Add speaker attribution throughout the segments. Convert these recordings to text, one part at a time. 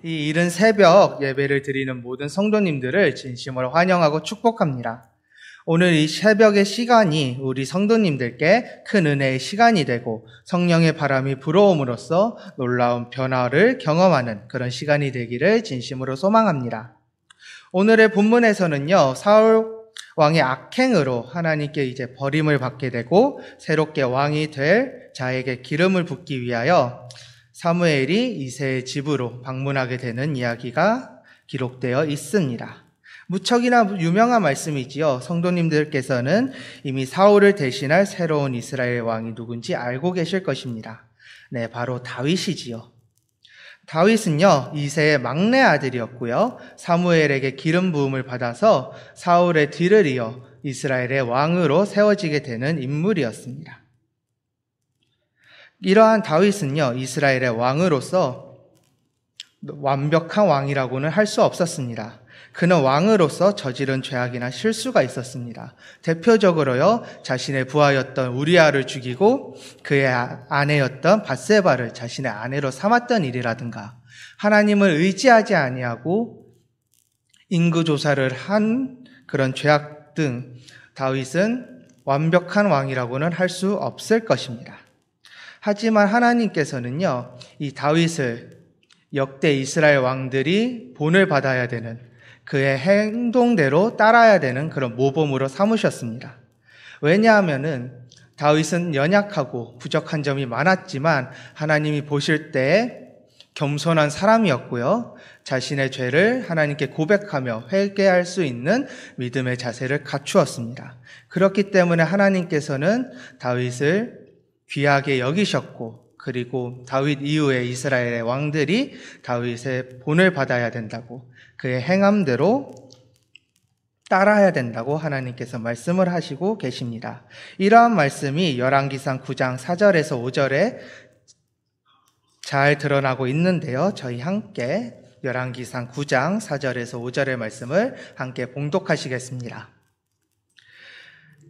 Speaker 1: 이 이른 새벽 예배를 드리는 모든 성도님들을 진심으로 환영하고 축복합니다. 오늘 이 새벽의 시간이 우리 성도님들께 큰 은혜의 시간이 되고 성령의 바람이 불어옴으로써 놀라운 변화를 경험하는 그런 시간이 되기를 진심으로 소망합니다. 오늘의 본문에서는요, 사울 왕의 악행으로 하나님께 이제 버림을 받게 되고 새롭게 왕이 될 자에게 기름을 붓기 위하여 사무엘이 이새의 집으로 방문하게 되는 이야기가 기록되어 있습니다. 무척이나 유명한 말씀이지요. 성도님들께서는 이미 사울을 대신할 새로운 이스라엘 왕이 누군지 알고 계실 것입니다. 네, 바로 다윗이지요. 다윗은요, 이새의 막내 아들이었고요. 사무엘에게 기름 부음을 받아서 사울의 뒤를 이어 이스라엘의 왕으로 세워지게 되는 인물이었습니다. 이러한 다윗은요, 이스라엘의 왕으로서 완벽한 왕이라고는 할 수 없었습니다. 그는 왕으로서 저지른 죄악이나 실수가 있었습니다. 대표적으로요, 자신의 부하였던 우리아를 죽이고 그의 아내였던 밧세바를 자신의 아내로 삼았던 일이라든가, 하나님을 의지하지 아니하고 인구조사를 한 그런 죄악 등 다윗은 완벽한 왕이라고는 할 수 없을 것입니다. 하지만 하나님께서는요, 이 다윗을 역대 이스라엘 왕들이 본을 받아야 되는 그의 행동대로 따라야 되는 그런 모범으로 삼으셨습니다. 왜냐하면은 다윗은 연약하고 부족한 점이 많았지만 하나님이 보실 때 겸손한 사람이었고요. 자신의 죄를 하나님께 고백하며 회개할 수 있는 믿음의 자세를 갖추었습니다. 그렇기 때문에 하나님께서는 다윗을 귀하게 여기셨고, 그리고 다윗 이후에 이스라엘의 왕들이 다윗의 본을 받아야 된다고, 그의 행함대로 따라야 된다고 하나님께서 말씀을 하시고 계십니다. 이러한 말씀이 열왕기상 9장 4절에서 5절에 잘 드러나고 있는데요. 저희 함께 열왕기상 9장 4절에서 5절의 말씀을 함께 봉독하시겠습니다.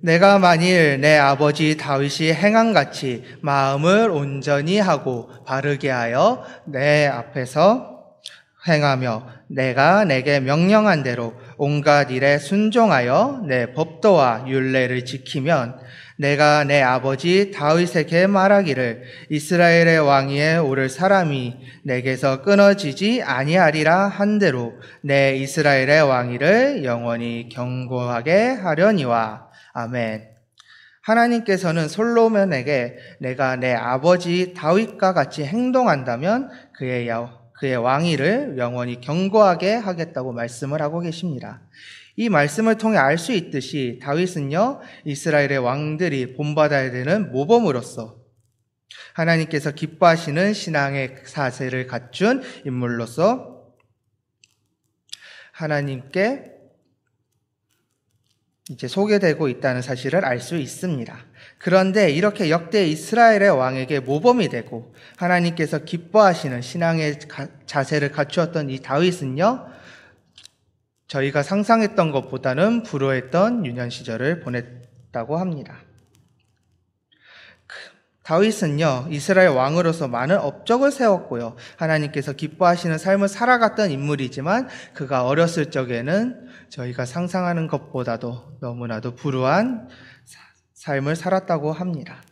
Speaker 1: 내가 만일 내 아버지 다윗이 행함같이 마음을 온전히 하고 바르게 하여 내 앞에서 행하며 내가 내게 명령한 대로 온갖 일에 순종하여 내 법도와 율례를 지키면 내가 내 아버지 다윗에게 말하기를 이스라엘의 왕위에 오를 사람이 내게서 끊어지지 아니하리라 한대로 내 이스라엘의 왕위를 영원히 견고하게 하려니와. 아멘. 하나님께서는 솔로몬에게 내가 내 아버지 다윗과 같이 행동한다면 그의 왕위를 영원히 견고하게 하겠다고 말씀을 하고 계십니다. 이 말씀을 통해 알 수 있듯이 다윗은요, 이스라엘의 왕들이 본받아야 되는 모범으로서 하나님께서 기뻐하시는 신앙의 자세를 갖춘 인물로서 하나님께 이제 소개되고 있다는 사실을 알 수 있습니다. 그런데 이렇게 역대 이스라엘의 왕에게 모범이 되고 하나님께서 기뻐하시는 신앙의 자세를 갖추었던 이 다윗은요, 저희가 상상했던 것보다는 불우했던 유년 시절을 보냈다고 합니다. 다윗은요, 이스라엘 왕으로서 많은 업적을 세웠고요, 하나님께서 기뻐하시는 삶을 살아갔던 인물이지만 그가 어렸을 적에는 저희가 상상하는 것보다도 너무나도 불우한 삶을 살았다고 합니다.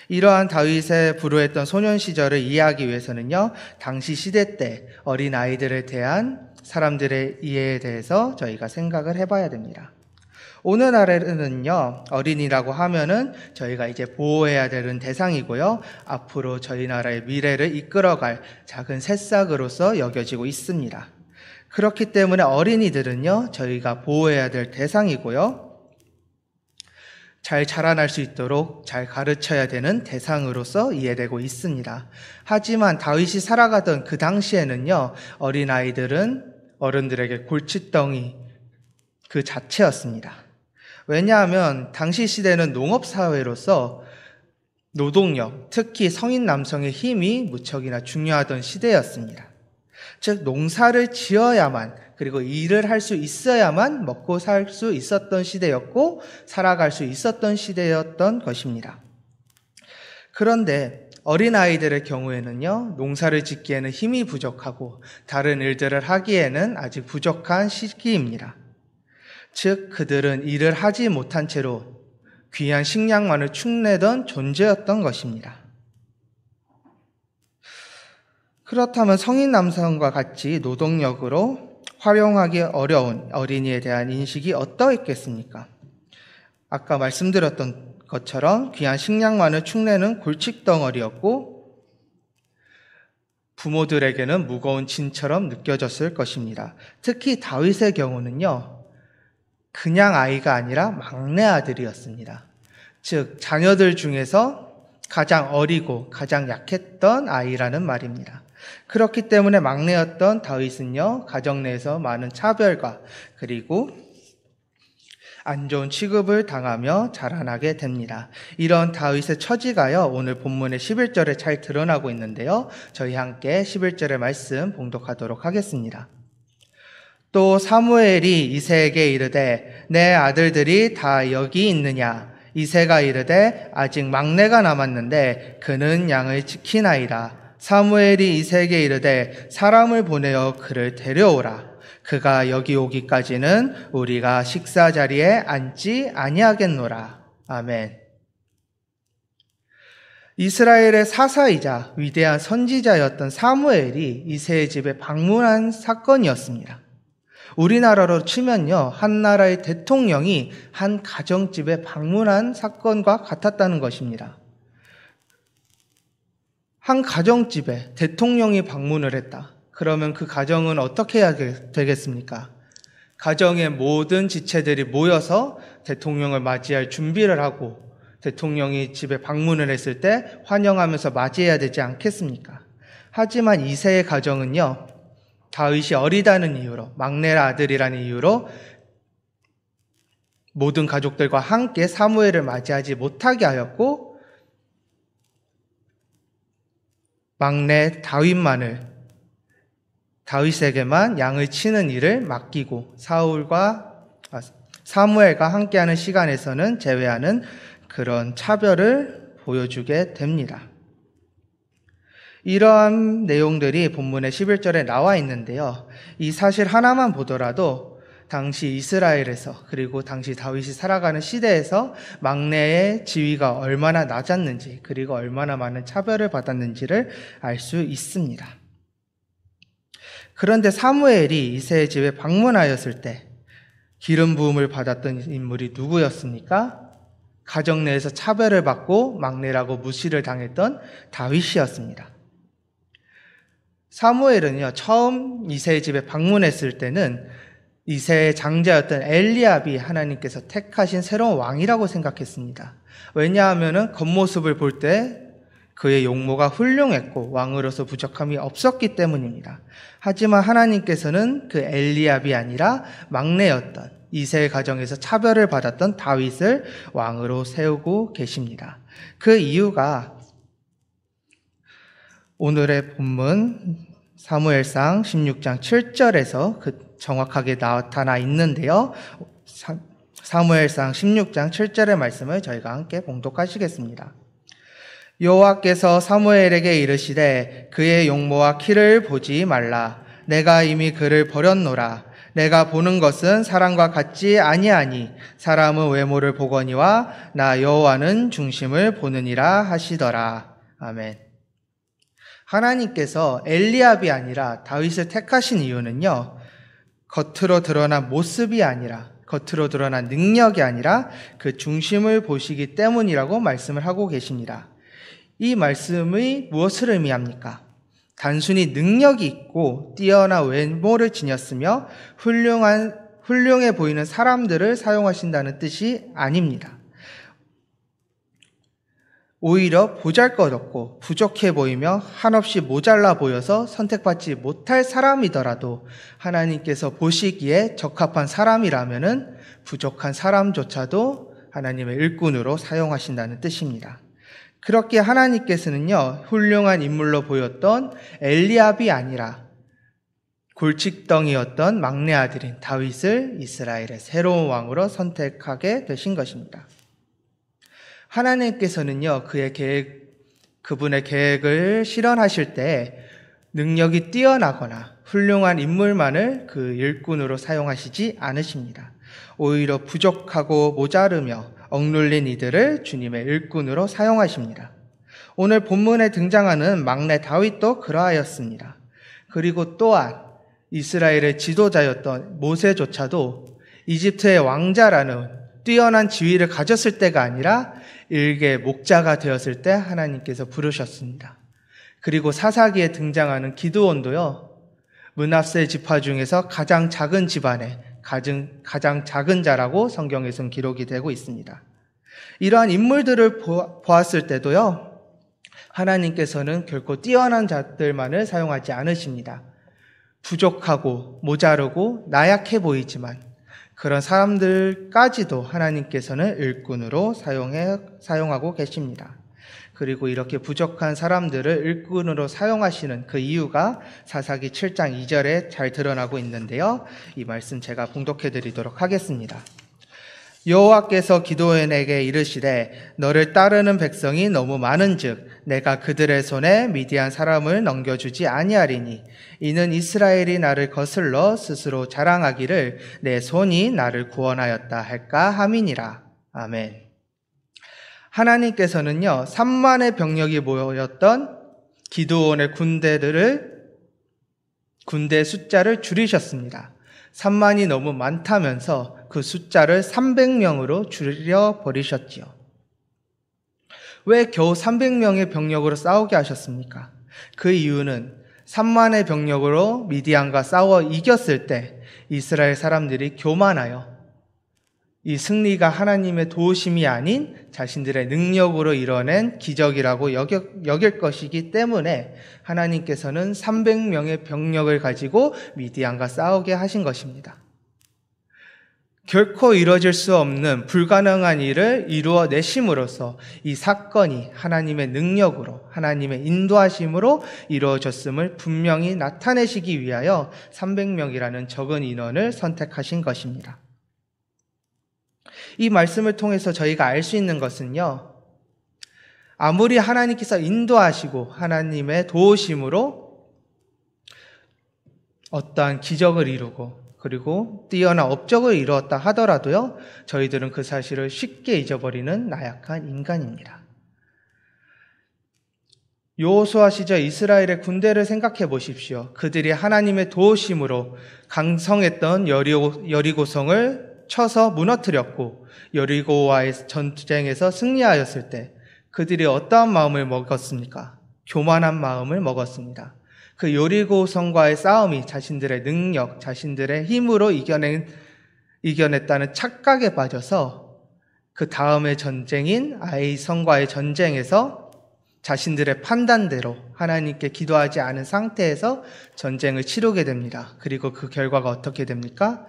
Speaker 1: 이러한 다윗의 불우했던 소년 시절을 이해하기 위해서는요, 당시 시대 때 어린 아이들에 대한 사람들의 이해에 대해서 저희가 생각을 해봐야 됩니다. 오늘날에는요, 어린이라고 하면은 저희가 이제 보호해야 되는 대상이고요, 앞으로 저희 나라의 미래를 이끌어갈 작은 새싹으로서 여겨지고 있습니다. 그렇기 때문에 어린이들은요, 저희가 보호해야 될 대상이고요, 잘 자라날 수 있도록 잘 가르쳐야 되는 대상으로서 이해되고 있습니다. 하지만 다윗이 살아가던 그 당시에는요, 어린아이들은 어른들에게 골칫덩이 그 자체였습니다. 왜냐하면 당시 시대는 농업사회로서 노동력, 특히 성인 남성의 힘이 무척이나 중요하던 시대였습니다. 즉 농사를 지어야만, 그리고 일을 할 수 있어야만 먹고 살 수 있었던 시대였고 살아갈 수 있었던 시대였던 것입니다. 그런데 어린아이들의 경우에는요, 농사를 짓기에는 힘이 부족하고 다른 일들을 하기에는 아직 부족한 시기입니다. 즉, 그들은 일을 하지 못한 채로 귀한 식량만을 축내던 존재였던 것입니다. 그렇다면 성인 남성과 같이 노동력으로 활용하기 어려운 어린이에 대한 인식이 어떠했겠습니까? 아까 말씀드렸던 것처럼 귀한 식량만을 축내는 골칫덩어리였고 부모들에게는 무거운 짐처럼 느껴졌을 것입니다. 특히 다윗의 경우는요, 그냥 아이가 아니라 막내 아들이었습니다. 즉, 자녀들 중에서 가장 어리고 가장 약했던 아이라는 말입니다. 그렇기 때문에 막내였던 다윗은요, 가정 내에서 많은 차별과 그리고 안 좋은 취급을 당하며 자라나게 됩니다. 이런 다윗의 처지가요, 오늘 본문의 11절에 잘 드러나고 있는데요. 저희 함께 11절의 말씀 봉독하도록 하겠습니다. 또 사무엘이 이새에게 이르되 내 아들들이 다 여기 있느냐? 이새가 이르되 아직 막내가 남았는데 그는 양을 지키나이다. 사무엘이 이새에게 이르되 사람을 보내어 그를 데려오라. 그가 여기 오기까지는 우리가 식사 자리에 앉지 아니하겠노라. 아멘. 이스라엘의 사사이자 위대한 선지자였던 사무엘이 이새의 집에 방문한 사건이었습니다. 우리나라로 치면요, 한 나라의 대통령이 한 가정집에 방문한 사건과 같았다는 것입니다. 한 가정집에 대통령이 방문을 했다. 그러면 그 가정은 어떻게 해야 되겠습니까? 가정의 모든 지체들이 모여서 대통령을 맞이할 준비를 하고 대통령이 집에 방문을 했을 때 환영하면서 맞이해야 되지 않겠습니까? 하지만 이새의 가정은요, 다윗이 어리다는 이유로, 막내 아들이라는 이유로 모든 가족들과 함께 사무엘을 맞이하지 못하게 하였고 막내 다윗에게만 양을 치는 일을 맡기고 사무엘과 함께하는 시간에서는 제외하는 그런 차별을 보여주게 됩니다. 이러한 내용들이 본문의 11절에 나와 있는데요. 이 사실 하나만 보더라도 당시 이스라엘에서 그리고 당시 다윗이 살아가는 시대에서 막내의 지위가 얼마나 낮았는지 그리고 얼마나 많은 차별을 받았는지를 알 수 있습니다. 그런데 사무엘이 이새의 집에 방문하였을 때 기름 부음을 받았던 인물이 누구였습니까? 가정 내에서 차별을 받고 막내라고 무시를 당했던 다윗이었습니다. 사무엘은요, 처음 이새의 집에 방문했을 때는 이새의 장자였던 엘리압이 하나님께서 택하신 새로운 왕이라고 생각했습니다. 왜냐하면 겉모습을 볼 때 그의 용모가 훌륭했고 왕으로서 부족함이 없었기 때문입니다. 하지만 하나님께서는 그 엘리압이 아니라 막내였던 이새의 가정에서 차별을 받았던 다윗을 왕으로 세우고 계십니다. 그 이유가 오늘의 본문 사무엘상 16장 7절에서 정확하게 나타나 있는데요. 사무엘상 16장 7절의 말씀을 저희가 함께 봉독하시겠습니다. 여호와께서 사무엘에게 이르시되 그의 용모와 키를 보지 말라. 내가 이미 그를 버렸노라. 내가 보는 것은 사람과 같지 아니하니 사람은 외모를 보거니와 나 여호와는 중심을 보느니라 하시더라. 아멘. 하나님께서 엘리압이 아니라 다윗을 택하신 이유는요, 겉으로 드러난 모습이 아니라, 겉으로 드러난 능력이 아니라 그 중심을 보시기 때문이라고 말씀을 하고 계십니다. 이 말씀이 무엇을 의미합니까? 단순히 능력이 있고 뛰어난 외모를 지녔으며 훌륭해 보이는 사람들을 사용하신다는 뜻이 아닙니다. 오히려 보잘것없고 부족해 보이며 한없이 모자라 보여서 선택받지 못할 사람이더라도 하나님께서 보시기에 적합한 사람이라면은 부족한 사람조차도 하나님의 일꾼으로 사용하신다는 뜻입니다. 그렇게 하나님께서는요, 훌륭한 인물로 보였던 엘리압이 아니라 골칫덩이였던 막내 아들인 다윗을 이스라엘의 새로운 왕으로 선택하게 되신 것입니다. 하나님께서는요, 그분의 계획을 실현하실 때 능력이 뛰어나거나 훌륭한 인물만을 그 일꾼으로 사용하시지 않으십니다. 오히려 부족하고 모자르며 억눌린 이들을 주님의 일꾼으로 사용하십니다. 오늘 본문에 등장하는 막내 다윗도 그러하였습니다. 그리고 또한 이스라엘의 지도자였던 모세조차도 이집트의 왕자라는 뛰어난 지위를 가졌을 때가 아니라 일개 목자가 되었을 때 하나님께서 부르셨습니다. 그리고 사사기에 등장하는 기드온도요, 므낫세 지파 중에서 가장 작은 집안의 가장 작은 자라고 성경에서는 기록이 되고 있습니다. 이러한 인물들을 보았을 때도요, 하나님께서는 결코 뛰어난 자들만을 사용하지 않으십니다. 부족하고 모자르고 나약해 보이지만 그런 사람들까지도 하나님께서는 일꾼으로 사용하고 계십니다. 그리고 이렇게 부족한 사람들을 일꾼으로 사용하시는 그 이유가 사사기 7장 2절에 잘 드러나고 있는데요. 이 말씀 제가 봉독해 드리도록 하겠습니다. 여호와께서 기드온에게 이르시되 너를 따르는 백성이 너무 많은즉 내가 그들의 손에 미디안 사람을 넘겨주지 아니하리니 이는 이스라엘이 나를 거슬러 스스로 자랑하기를 내 손이 나를 구원하였다 할까 함이니라. 아멘. 하나님께서는요, 3만의 병력이 모였던 기드온의 군대 숫자를 줄이셨습니다. 3만이 너무 많다면서 그 숫자를 300명으로 줄여버리셨지요. 왜 겨우 300명의 병력으로 싸우게 하셨습니까? 그 이유는 3만의 병력으로 미디안과 싸워 이겼을 때 이스라엘 사람들이 교만하여 이 승리가 하나님의 도우심이 아닌 자신들의 능력으로 이뤄낸 기적이라고 여길 것이기 때문에 하나님께서는 300명의 병력을 가지고 미디안과 싸우게 하신 것입니다. 결코 이루어질 수 없는 불가능한 일을 이루어내심으로써 이 사건이 하나님의 능력으로, 하나님의 인도하심으로 이루어졌음을 분명히 나타내시기 위하여 300명이라는 적은 인원을 선택하신 것입니다. 이 말씀을 통해서 저희가 알 수 있는 것은요, 아무리 하나님께서 인도하시고 하나님의 도우심으로 어떠한 기적을 이루고 그리고 뛰어난 업적을 이루었다 하더라도요, 저희들은 그 사실을 쉽게 잊어버리는 나약한 인간입니다. 여호수아 시절 이스라엘의 군대를 생각해 보십시오. 그들이 하나님의 도우심으로 강성했던 여리고성을 쳐서 무너뜨렸고 여리고와의 전쟁에서 승리하였을 때 그들이 어떠한 마음을 먹었습니까? 교만한 마음을 먹었습니다. 그 여리고성과의 싸움이 자신들의 능력, 자신들의 힘으로 이겨냈다는 착각에 빠져서 그 다음의 전쟁인 아이성과의 전쟁에서 자신들의 판단대로 하나님께 기도하지 않은 상태에서 전쟁을 치르게 됩니다. 그리고 그 결과가 어떻게 됩니까?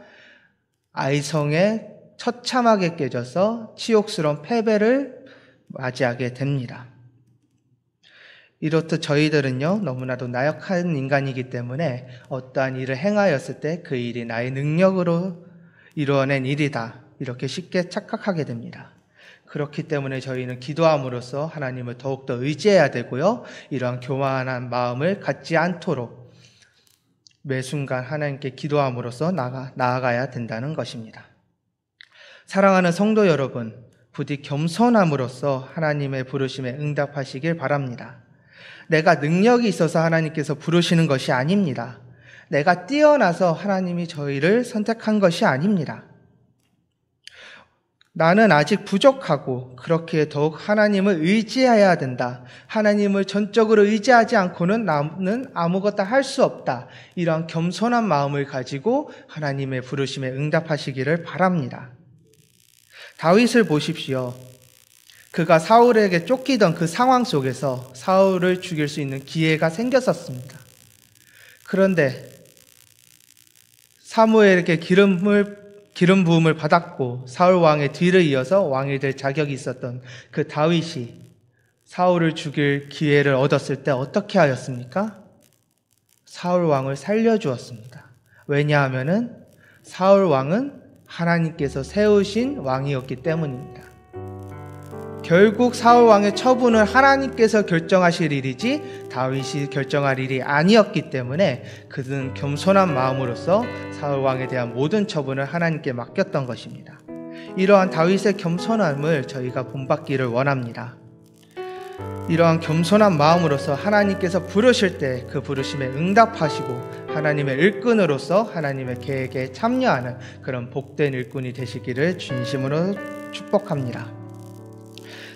Speaker 1: 아이성에 처참하게 깨져서 치욕스러운 패배를 맞이하게 됩니다. 이렇듯 저희들은요, 너무나도 나약한 인간이기 때문에 어떠한 일을 행하였을 때 그 일이 나의 능력으로 이루어낸 일이다, 이렇게 쉽게 착각하게 됩니다. 그렇기 때문에 저희는 기도함으로써 하나님을 더욱더 의지해야 되고요, 이러한 교만한 마음을 갖지 않도록 매 순간 하나님께 기도함으로써 나아가야 된다는 것입니다. 사랑하는 성도 여러분, 부디 겸손함으로써 하나님의 부르심에 응답하시길 바랍니다. 내가 능력이 있어서 하나님께서 부르시는 것이 아닙니다. 내가 뛰어나서 하나님이 저희를 선택한 것이 아닙니다. 나는 아직 부족하고 그렇게 더욱 하나님을 의지해야 된다. 하나님을 전적으로 의지하지 않고는 나는 아무것도 할 수 없다. 이러한 겸손한 마음을 가지고 하나님의 부르심에 응답하시기를 바랍니다. 다윗을 보십시오. 그가 사울에게 쫓기던 그 상황 속에서 사울을 죽일 수 있는 기회가 생겼었습니다. 그런데 사무엘에게 기름 부음을 받았고 사울 왕의 뒤를 이어서 왕이 될 자격이 있었던 그 다윗이 사울을 죽일 기회를 얻었을 때 어떻게 하였습니까? 사울 왕을 살려주었습니다. 왜냐하면은 사울 왕은 하나님께서 세우신 왕이었기 때문입니다. 결국 사울 왕의 처분은 하나님께서 결정하실 일이지 다윗이 결정할 일이 아니었기 때문에 그는 겸손한 마음으로서 사울 왕에 대한 모든 처분을 하나님께 맡겼던 것입니다. 이러한 다윗의 겸손함을 저희가 본받기를 원합니다. 이러한 겸손한 마음으로서 하나님께서 부르실 때 그 부르심에 응답하시고 하나님의 일꾼으로서 하나님의 계획에 참여하는 그런 복된 일꾼이 되시기를 진심으로 축복합니다.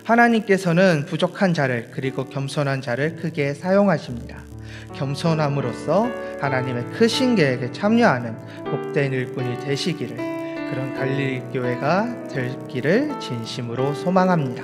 Speaker 1: 하나님께서는 부족한 자를 그리고 겸손한 자를 크게 사용하십니다. 겸손함으로써 하나님의 크신 계획에 참여하는 복된 일꾼이 되시기를, 그런 갈릴리 교회가 되기를 진심으로 소망합니다.